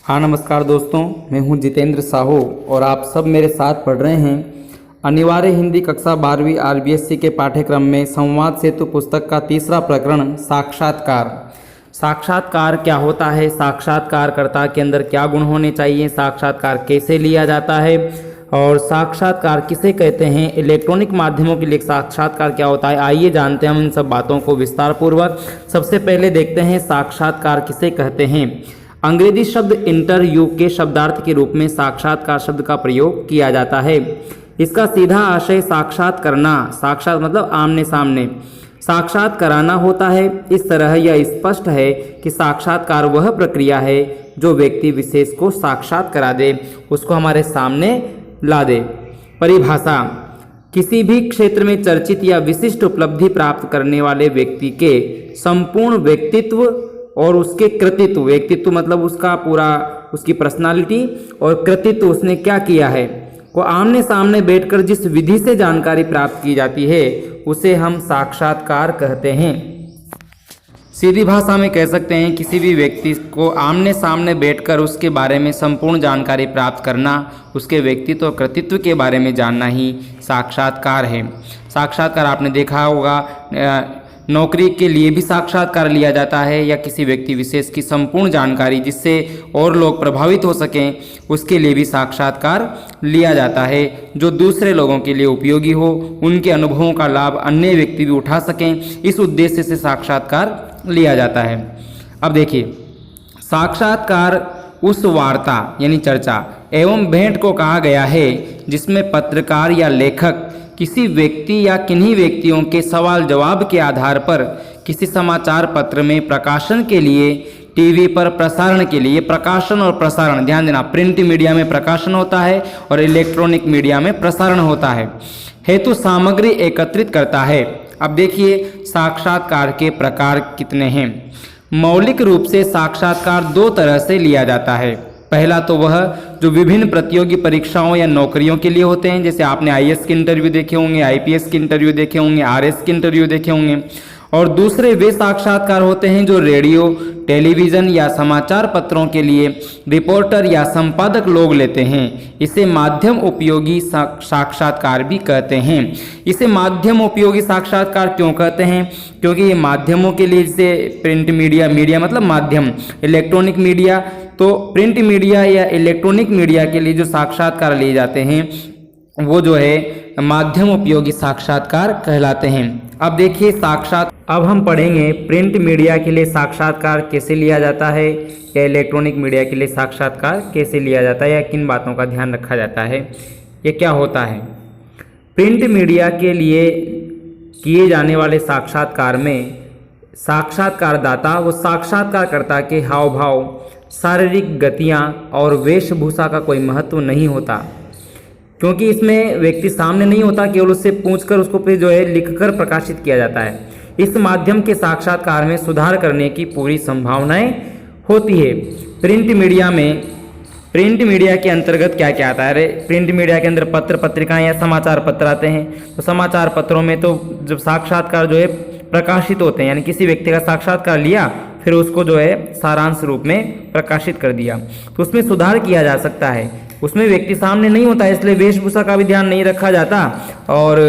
हाँ नमस्कार दोस्तों, मैं हूँ जितेंद्र साहू और आप सब मेरे साथ पढ़ रहे हैं अनिवार्य हिंदी कक्षा 12वीं आरबीएससी के पाठ्यक्रम में संवाद सेतु पुस्तक का तीसरा प्रकरण साक्षात्कार। साक्षात्कार क्या होता है, साक्षात्कारकर्ता के अंदर क्या गुण होने चाहिए, साक्षात्कार कैसे लिया जाता है और साक्षात्कार किसे कहते हैं, इलेक्ट्रॉनिक माध्यमों के लिए साक्षात्कार क्या होता है, आइए जानते हैं हम इन सब बातों को विस्तार पूर्वक। सबसे पहले देखते हैं साक्षात्कार किसे कहते हैं। अंग्रेजी शब्द इंटरव्यू के शब्दार्थ के रूप में साक्षात्कार शब्द का प्रयोग किया जाता है। इसका सीधा आशय साक्षात करना, साक्षात मतलब आमने सामने, साक्षात कराना होता है। इस तरह यह स्पष्ट है कि साक्षात्कार वह प्रक्रिया है जो व्यक्ति विशेष को साक्षात करा दे, उसको हमारे सामने ला दे। परिभाषा: किसी भी क्षेत्र में चर्चित या विशिष्ट उपलब्धि प्राप्त करने वाले व्यक्ति के संपूर्ण व्यक्तित्व और उसके कृतित्व, व्यक्तित्व मतलब उसका पूरा उसकी पर्सनालिटी, और कृतित्व उसने क्या किया है को आमने सामने बैठकर जिस विधि से जानकारी प्राप्त की जाती है उसे हम साक्षात्कार कहते हैं। सीधी भाषा में कह सकते हैं किसी भी व्यक्ति को आमने सामने बैठकर उसके बारे में संपूर्ण जानकारी प्राप्त करना, उसके व्यक्तित्व और कृतित्व के बारे में जानना ही साक्षात्कार है। साक्षात्कार आपने देखा होगा नौकरी के लिए भी साक्षात्कार लिया जाता है, या किसी व्यक्ति विशेष की संपूर्ण जानकारी जिससे और लोग प्रभावित हो सकें उसके लिए भी साक्षात्कार लिया जाता है, जो दूसरे लोगों के लिए उपयोगी हो, उनके अनुभवों का लाभ अन्य व्यक्ति भी उठा सकें, इस उद्देश्य से साक्षात्कार लिया जाता है। अब देखिए, साक्षात्कार उस वार्ता यानी चर्चा एवं भेंट को कहा गया है जिसमें पत्रकार या लेखक किसी व्यक्ति या किन्हीं व्यक्तियों के सवाल जवाब के आधार पर किसी समाचार पत्र में प्रकाशन के लिए, टीवी पर प्रसारण के लिए, प्रकाशन और प्रसारण ध्यान देना, प्रिंट मीडिया में प्रकाशन होता है और इलेक्ट्रॉनिक मीडिया में प्रसारण होता है, हेतु सामग्री एकत्रित करता है। अब देखिए साक्षात्कार के प्रकार कितने हैं। मौलिक रूप से साक्षात्कार दो तरह से लिया जाता है। पहला तो वह जो विभिन्न प्रतियोगी परीक्षाओं या नौकरियों के लिए होते हैं, जैसे आपने आईएएस के इंटरव्यू देखे होंगे, आईपीएस के इंटरव्यू देखे होंगे, आरएस के इंटरव्यू देखे होंगे। और दूसरे वे साक्षात्कार होते हैं जो रेडियो, टेलीविज़न या समाचार पत्रों के लिए रिपोर्टर या संपादक लोग लेते हैं। इसे माध्यम उपयोगी साक्षात्कार भी कहते हैं। इसे माध्यम उपयोगी साक्षात्कार क्यों कहते हैं? क्योंकि ये माध्यमों के लिए, जैसे प्रिंट मीडिया, मीडिया मतलब माध्यम, इलेक्ट्रॉनिक मीडिया, तो प्रिंट मीडिया या इलेक्ट्रॉनिक मीडिया के लिए जो साक्षात्कार लिए जाते हैं वो जो है माध्यम उपयोगी साक्षात्कार कहलाते हैं। अब देखिए अब हम पढ़ेंगे प्रिंट मीडिया के लिए साक्षात्कार कैसे लिया जाता है या इलेक्ट्रॉनिक मीडिया के लिए साक्षात्कार कैसे लिया जाता है या किन बातों का ध्यान रखा जाता है, ये क्या होता है। प्रिंट मीडिया के लिए किए जाने वाले साक्षात्कार में साक्षात्कारदाता व साक्षात्कारकर्ता के हाव भाव, शारीरिक गतियाँ और वेशभूषा का कोई महत्व नहीं होता, क्योंकि इसमें व्यक्ति सामने नहीं होता, केवल उससे पूछकर उसको फिर जो है लिखकर प्रकाशित किया जाता है। इस माध्यम के साक्षात्कार में सुधार करने की पूरी संभावनाएं होती है। प्रिंट मीडिया के अंतर्गत क्या क्या आता है? अरे प्रिंट मीडिया के अंदर पत्र पत्रिकाएं या समाचार पत्र आते हैं, तो समाचार पत्रों में तो जब साक्षात्कार जो है प्रकाशित होते हैं, यानी किसी व्यक्ति का साक्षात्कार लिया फिर उसको जो है सारांश रूप में प्रकाशित कर दिया, तो उसमें सुधार किया जा सकता है। उसमें व्यक्ति सामने नहीं होता, इसलिए वेशभूषा का भी ध्यान नहीं रखा जाता और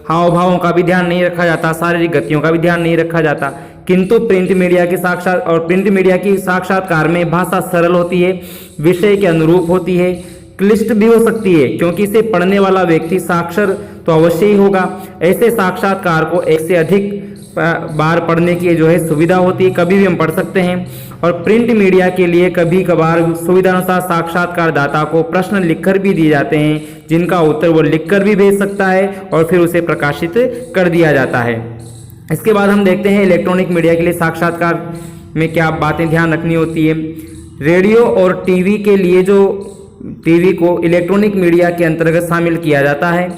हाव भावों का भी ध्यान नहीं रखा जाता, शारीरिक गतियों का भी ध्यान नहीं रखा जाता। किंतु प्रिंट मीडिया की साक्षात्कार में भाषा सरल होती है, विषय के अनुरूप होती है, क्लिष्ट भी हो सकती है, क्योंकि इसे पढ़ने वाला व्यक्ति साक्षर तो अवश्य ही होगा। ऐसे साक्षात्कार को एक से अधिक बार पढ़ने की जो है सुविधा होती है, कभी भी हम पढ़ सकते हैं। और प्रिंट मीडिया के लिए कभी कभार सुविधा अनुसार साक्षात्कारदाता को प्रश्न लिखकर भी दिए जाते हैं, जिनका उत्तर वो लिखकर भी भेज सकता है और फिर उसे प्रकाशित कर दिया जाता है। इसके बाद हम देखते हैं इलेक्ट्रॉनिक मीडिया के लिए साक्षात्कार में क्या बातें ध्यान रखनी होती है। रेडियो और टीवी के लिए जो टीवी को इलेक्ट्रॉनिक मीडिया के अंतर्गत शामिल किया जाता है,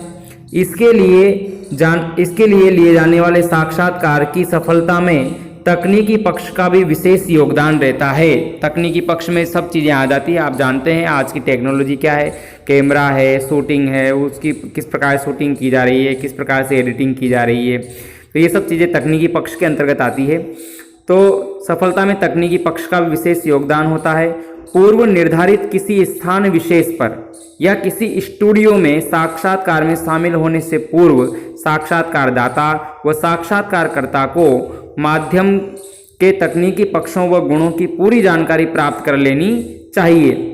इसके लिए लिए जाने वाले साक्षात्कार की सफलता में तकनीकी पक्ष का भी विशेष योगदान रहता है। तकनीकी पक्ष में सब चीज़ें आ जाती है, आप जानते हैं आज की टेक्नोलॉजी क्या है, कैमरा है, शूटिंग है, उसकी किस प्रकार शूटिंग की जा रही है, किस प्रकार से एडिटिंग की जा रही है, तो ये सब चीज़ें तकनीकी पक्ष के अंतर्गत आती है। तो सफलता में तकनीकी पक्ष का भी विशेष योगदान होता है। पूर्व निर्धारित किसी स्थान विशेष पर या किसी स्टूडियो में साक्षात्कार में शामिल होने से पूर्व साक्षात्कारदाता व साक्षात्कारकर्ता को माध्यम के तकनीकी पक्षों व गुणों की पूरी जानकारी प्राप्त कर लेनी चाहिए।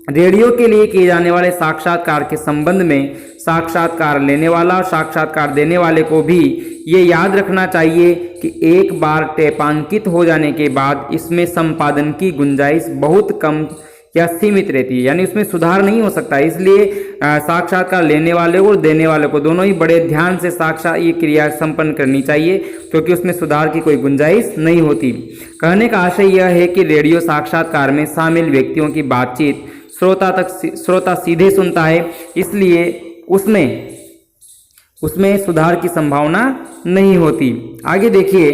रेडियो के लिए किए जाने वाले साक्षात्कार के संबंध में साक्षात्कार लेने वाला और साक्षात्कार देने वाले को भी ये याद रखना चाहिए कि एक बार टेपांकित हो जाने के बाद इसमें संपादन की गुंजाइश बहुत कम या सीमित रहती है, यानी उसमें सुधार नहीं हो सकता। इसलिए साक्षात्कार लेने वाले और देने वाले को दोनों ही बड़े ध्यान से ये क्रिया संपन्न करनी चाहिए, क्योंकि उसमें सुधार की कोई गुंजाइश नहीं होती। कहने का आशय यह है कि रेडियो साक्षात्कार में शामिल व्यक्तियों की बातचीत श्रोता सीधे सुनता है, इसलिए उसमें सुधार की संभावना नहीं होती। आगे देखिए,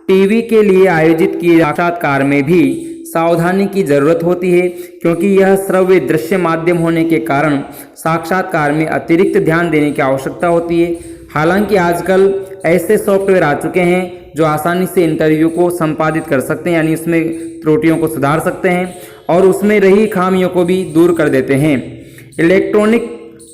टीवी के लिए आयोजित किए साक्षात्कार में भी सावधानी की जरूरत होती है, क्योंकि यह श्रव्य दृश्य माध्यम होने के कारण साक्षात्कार में अतिरिक्त ध्यान देने की आवश्यकता होती है। हालांकि आजकल ऐसे सॉफ्टवेयर आ चुके हैं जो आसानी से इंटरव्यू को संपादित कर सकते हैं, यानी उसमें त्रुटियों को सुधार सकते हैं और उसमें रही खामियों को भी दूर कर देते हैं। इलेक्ट्रॉनिक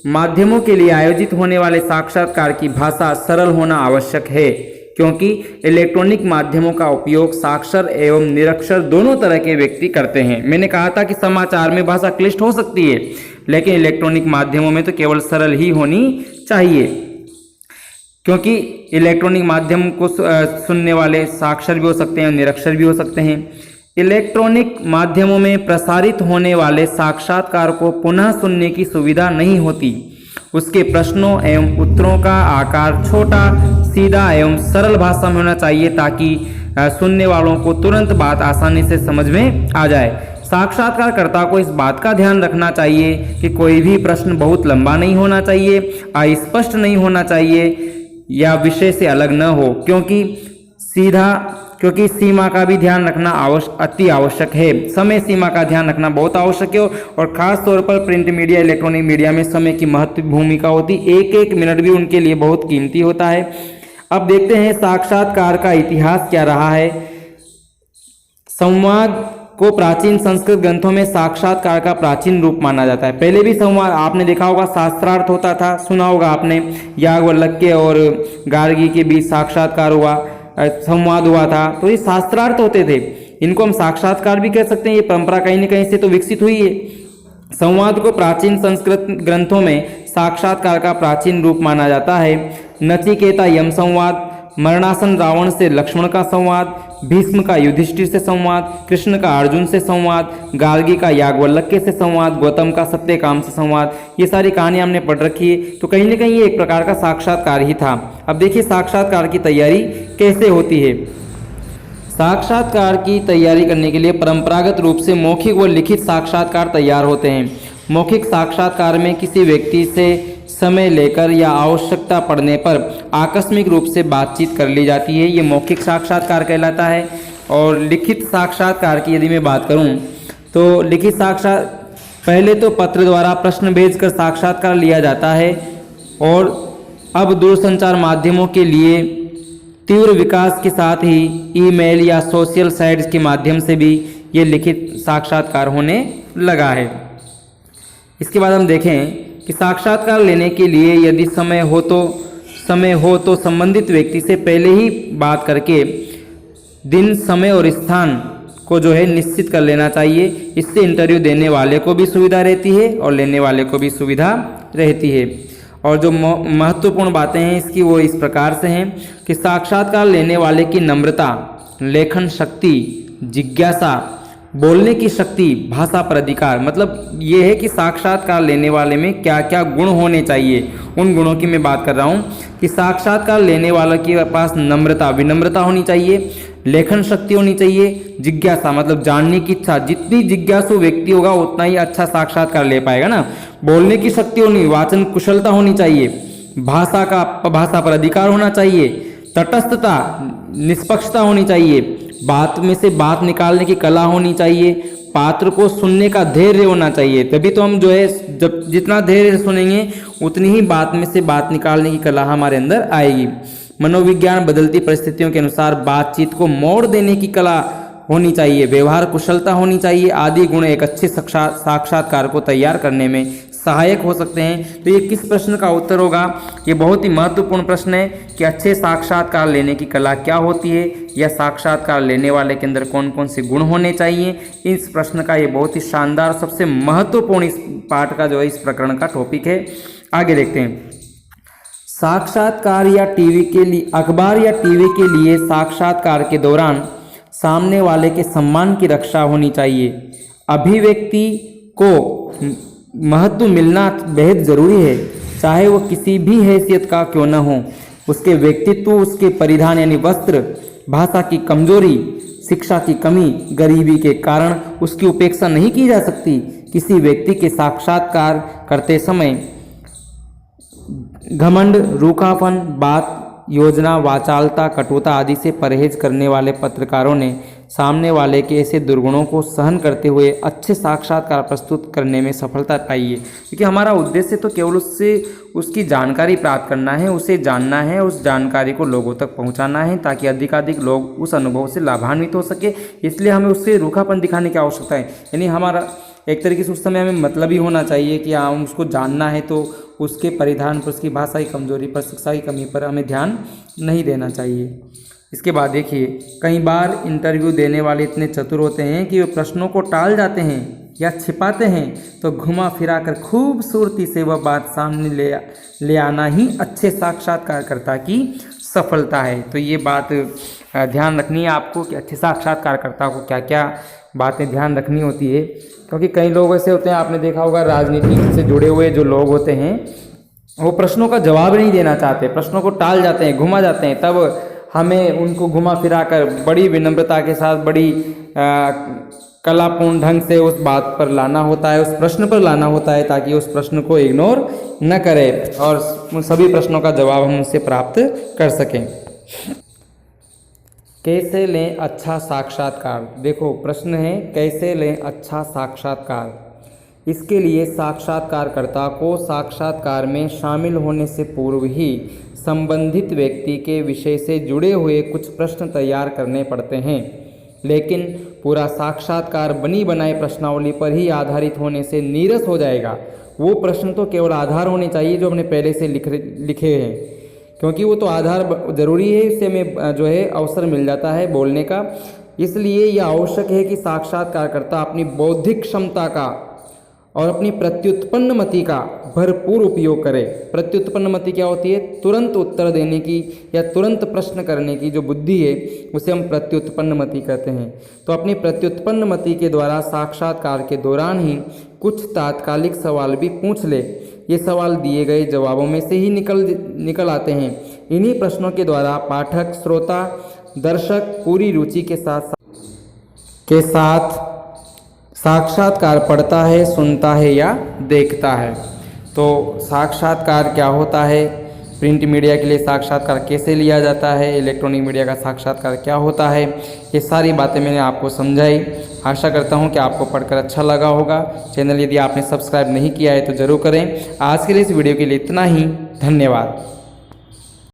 माध्यमों के लिए आयोजित होने वाले साक्षात्कार की भाषा सरल होना आवश्यक है, क्योंकि इलेक्ट्रॉनिक माध्यमों का उपयोग साक्षर एवं निरक्षर दोनों तरह के व्यक्ति करते हैं। मैंने कहा था कि समाचार में भाषा क्लिष्ट हो सकती है, लेकिन इलेक्ट्रॉनिक माध्यमों में तो केवल सरल ही होनी चाहिए, क्योंकि इलेक्ट्रॉनिक माध्यम को सुनने वाले साक्षर भी हो सकते हैं, निरक्षर भी हो सकते हैं। इलेक्ट्रॉनिक माध्यमों में प्रसारित होने वाले साक्षात्कार को पुनः सुनने की सुविधा नहीं होती। उसके प्रश्नों एवं उत्तरों का आकार छोटा, सीधा एवं सरल भाषा में होना चाहिए, ताकि सुनने वालों को तुरंत बात आसानी से समझ में आ जाए। साक्षात्कारकर्ता को इस बात का ध्यान रखना चाहिए कि कोई भी प्रश्न बहुत लंबा नहीं होना चाहिए, अस्पष्ट नहीं होना चाहिए या विषय से अलग न हो, क्योंकि सीमा का भी ध्यान रखना अति आवश्यक है। समय सीमा का ध्यान रखना बहुत आवश्यक है, और खास तौर पर प्रिंट मीडिया, इलेक्ट्रॉनिक मीडिया में समय की महत्वपूर्ण भूमिका होती। एक एक मिनट भी उनके लिए बहुत कीमती होता है। अब देखते हैं साक्षात्कार का इतिहास क्या रहा है। संवाद को प्राचीन संस्कृत ग्रंथों में साक्षात्कार का प्राचीन रूप माना जाता है। पहले भी संवाद आपने देखा होगा, शास्त्रार्थ होता था, सुना होगा आपने, याज्ञवल्क्य और गार्गी के बीच साक्षात्कार हुआ, संवाद हुआ था, तो ये शास्त्रार्थ होते थे। इनको हम साक्षात्कार भी कह सकते हैं। ये परंपरा कहीं न कहीं से तो विकसित हुई है। संवाद को प्राचीन संस्कृत ग्रंथों में साक्षात्कार का प्राचीन रूप माना जाता है। नचिकेता यम संवाद, मरणासन रावण से लक्ष्मण का संवाद, भीष्म का युधिष्ठिर से संवाद, कृष्ण का अर्जुन से संवाद, गार्गी का याज्ञवल्क्य से संवाद, गौतम का सत्यकाम से संवाद, ये सारी कहानी हमने पढ़ रखी है। तो कहीं न कहीं ये एक प्रकार का साक्षात्कार ही था। अब देखिए साक्षात्कार की तैयारी कैसे होती है। साक्षात्कार की तैयारी करने के लिए परंपरागत रूप से मौखिक व लिखित साक्षात्कार तैयार होते हैं। मौखिक साक्षात्कार में किसी व्यक्ति से समय लेकर या आवश्यकता पड़ने पर आकस्मिक रूप से बातचीत कर ली जाती है, ये मौखिक साक्षात्कार कहलाता है। और लिखित साक्षात्कार की यदि मैं बात करूं तो लिखित पहले तो पत्र द्वारा प्रश्न भेजकर साक्षात्कार लिया जाता है, और अब दूरसंचार माध्यमों के लिए तीव्र विकास के साथ ही ईमेल या सोशल साइट्स के माध्यम से भी ये लिखित साक्षात्कार होने लगा है। इसके बाद हम देखें कि साक्षात्कार लेने के लिए यदि समय हो तो संबंधित व्यक्ति से पहले ही बात करके दिन, समय और स्थान को जो है निश्चित कर लेना चाहिए। इससे इंटरव्यू देने वाले को भी सुविधा रहती है और लेने वाले को भी सुविधा रहती है। और जो महत्वपूर्ण बातें हैं इसकी वो इस प्रकार से हैं कि साक्षात्कार लेने वाले की नम्रता, लेखन शक्ति, जिज्ञासा, बोलने की शक्ति, भाषा पर अधिकार, मतलब ये है कि साक्षात्कार लेने वाले में क्या क्या गुण होने चाहिए, उन गुणों की मैं बात कर रहा हूँ कि साक्षात्कार लेने वाले के पास नम्रता, विनम्रता होनी चाहिए, लेखन शक्ति होनी चाहिए, जिज्ञासा मतलब जानने की इच्छा, जितनी जिज्ञासु व्यक्ति होगा उतना ही अच्छा साक्षात्कार ले पाएगा ना। बोलने की शक्ति होनी, वाचन कुशलता होनी चाहिए, भाषा पर अधिकार होना चाहिए, तटस्थता, निष्पक्षता होनी चाहिए, बात में से बात निकालने की कला होनी चाहिए, पात्र को सुनने का धैर्य होना चाहिए। तभी तो हम जो है जब जितना धैर्य से सुनेंगे उतनी ही बात में से बात निकालने की कला हमारे अंदर आएगी। मनोविज्ञान, बदलती परिस्थितियों के अनुसार बातचीत को मोड़ देने की कला होनी चाहिए, व्यवहार कुशलता होनी चाहिए, आदि गुण एक अच्छे साक्षात्कार को तैयार करने में सहायक हो सकते हैं। तो ये किस प्रश्न का उत्तर होगा? ये बहुत ही महत्वपूर्ण प्रश्न है कि अच्छे साक्षात्कार लेने की कला क्या होती है, या साक्षात्कार लेने वाले के अंदर कौन कौन से गुण होने चाहिए। इस प्रश्न का ये बहुत ही शानदार, सबसे महत्वपूर्ण इस पाठ का जो है इस प्रकरण का टॉपिक है। आगे देखते हैं। साक्षात्कार या टीवी के लिए, अखबार या टीवी के लिए साक्षात्कार के दौरान सामने वाले के सम्मान की रक्षा होनी चाहिए। अभिव्यक्ति को महत्व मिलना बेहद ज़रूरी है, चाहे वो किसी भी हैसियत का क्यों न हो। उसके व्यक्तित्व, उसके परिधान यानी वस्त्र, भाषा की कमजोरी, शिक्षा की कमी, गरीबी के कारण उसकी उपेक्षा नहीं की जा सकती। किसी व्यक्ति के साक्षात्कार करते समय घमंड, रूखापन, बात योजना, वाचालता, कटुता आदि से परहेज करने वाले पत्रकारों ने सामने वाले के ऐसे दुर्गुणों को सहन करते हुए अच्छे साक्षात्कार प्रस्तुत करने में सफलता पाई है। क्योंकि हमारा उद्देश्य तो केवल उससे उसकी जानकारी प्राप्त करना है, उसे जानना है, उस जानकारी को लोगों तक पहुंचाना है, ताकि अधिकाधिक लोग उस अनुभव से लाभान्वित हो सके। इसलिए हमें उससे रूखापन दिखाने की आवश्यकता है। यानी हमारा एक तरीके से उस समय हमें मतलब ही होना चाहिए कि हम उसको जानना है, तो उसके परिधान पर, उसकी भाषा की कमजोरी पर, शिक्षा की कमी पर हमें ध्यान नहीं देना चाहिए। इसके बाद देखिए, कई बार इंटरव्यू देने वाले इतने चतुर होते हैं कि वे प्रश्नों को टाल जाते हैं या छिपाते हैं, तो घुमा फिरा कर खूबसूरती से वह बात सामने ले आना ही अच्छे साक्षात्कारकर्ता की सफलता है। तो ये बात ध्यान रखनी है आपको कि अच्छे साक्षात्कारकर्ता को क्या क्या बातें ध्यान रखनी होती है। क्योंकि कई लोग ऐसे होते हैं, आपने देखा होगा, राजनीति से जुड़े हुए जो लोग होते हैं वो प्रश्नों का जवाब नहीं देना चाहते, प्रश्नों को टाल जाते हैं, घुमा जाते हैं। तब हमें उनको घुमा फिरा कर बड़ी विनम्रता के साथ, बड़ी कलापूर्ण ढंग से उस बात पर लाना होता है, उस प्रश्न पर लाना होता है, ताकि उस प्रश्न को इग्नोर न करें और सभी प्रश्नों का जवाब हम उससे प्राप्त कर सकें। कैसे लें अच्छा साक्षात्कार? देखो प्रश्न है, कैसे लें अच्छा साक्षात्कार। इसके लिए साक्षात्कारकर्ता को साक्षात्कार में शामिल होने से पूर्व ही संबंधित व्यक्ति के विषय से जुड़े हुए कुछ प्रश्न तैयार करने पड़ते हैं। लेकिन पूरा साक्षात्कार बनी बनाई प्रश्नावली पर ही आधारित होने से नीरस हो जाएगा। वो प्रश्न तो केवल आधार होने चाहिए जो हमने पहले से लिखे हैं, क्योंकि वो तो आधार ज़रूरी है, इससे हमें जो है अवसर मिल जाता है बोलने का। इसलिए यह आवश्यक है कि साक्षात्कारकर्ता अपनी बौद्धिक क्षमता का और अपनी प्रत्युत्पन्न मति का भरपूर उपयोग करे। प्रत्युत्पन्न मति क्या होती है? तुरंत उत्तर देने की या तुरंत प्रश्न करने की जो बुद्धि है, उसे हम प्रत्युत्पन्न मति कहते हैं। तो अपनी प्रत्युत्पन्न मति के द्वारा साक्षात्कार के दौरान ही कुछ तात्कालिक सवाल भी पूछ ले। ये सवाल दिए गए जवाबों में से ही निकल आते हैं। इन्हीं प्रश्नों के द्वारा पाठक, श्रोता, दर्शक पूरी रुचि के साथ साक्षात्कार पढ़ता है, सुनता है या देखता है। तो साक्षात्कार क्या होता है, प्रिंट मीडिया के लिए साक्षात्कार कैसे लिया जाता है, इलेक्ट्रॉनिक मीडिया का साक्षात्कार क्या होता है, ये सारी बातें मैंने आपको समझाई। आशा करता हूँ कि आपको पढ़कर अच्छा लगा होगा। चैनल यदि आपने सब्सक्राइब नहीं किया है तो ज़रूर करें। आज के लिए इस वीडियो के लिए इतना ही। धन्यवाद।